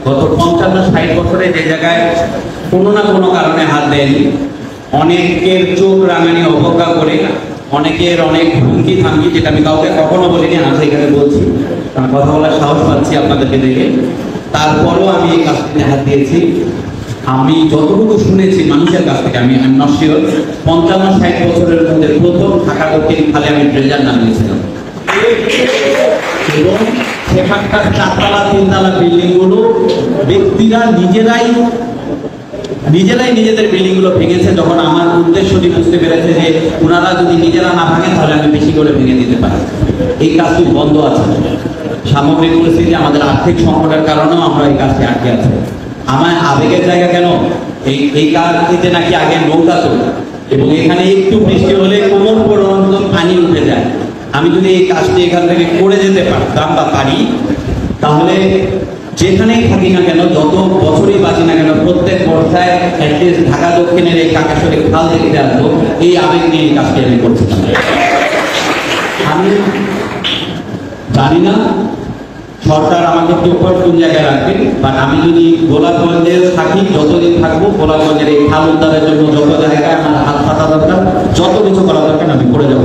গত ৫৫-৬০ বছরে যে জায়গায় কোনো না কোনো কারণে হাত দেয়নি, অনেকের চোখ রাঙানি অবজ্ঞা করে, অনেকের অনেক হুমকি থামকি, যেটা আমি কাউকে কখনো বলিনি, আজ এখানে বলছি, কারণ কথা বলার সাহস পাচ্ছি আপনাদেরকে দেখে। তারপরও আমি এই কাজটিতে হাত দিয়েছি। আমি যতটুকু শুনেছি মানুষের কাছ থেকে, আমি নট শিওর, ৫৫-৬০ বছরের মধ্যে প্রথম ঢাকা দক্ষিণ খালে আমি ট্রেজার নামিয়েছিলাম। এবং সেখানকার ৪তলা ৩তলা বিল্ডিং গুলো ব্যক্তিরা নিজেরাই নিজেদের বিল্ডিং গুলো ভেঙেছে, যখন আমার উদ্দেশ্যটি বুঝতে পেরেছে যে ওনারা যদি নিজেরা না ভাঙে তাহলে আমি বেশি করে ভেঙে দিতে পারি। এই কাজটি বন্ধ আছে। সামগ্রিক পরিস্থিতি, আমাদের আর্থিক সংকটের কারণেও আমরা এই কাজটি আটকে আছে। আমার আবেগের জায়গা কেন, এই কাজটিতে নাকি আগে নৌকা চলত এবং এখানে একটু বৃষ্টি হলে কোমর পর্যন্ত পানি উঠে যায়। আমি যদি এই কাজটি এখান থেকে করে যেতে পারতাম বা পারি, তাহলে যেখানেই থাকি না কেন, যত বছরই বাঁচি না কেন, প্রত্যেক পর্যায়ে অ্যাটলিস্ট ঢাকা দক্ষিণের এই কাকেশ্বরী খাল দেখতে আসবো, এই আবেগ নিয়ে এই কাজটি আমি করছিলাম। আমি জানি না সরকার আমাকে কোন জায়গায় রাখবে, বাট আমি যদি গোলাপগঞ্জে থাকি, যতদিন থাকবো, গোলাপগঞ্জের এই খাল উদ্ধারের জন্য যত জায়গায় আমার হাত পাতা দরকার, যত কিছু করা দরকার আমি করে যাবো।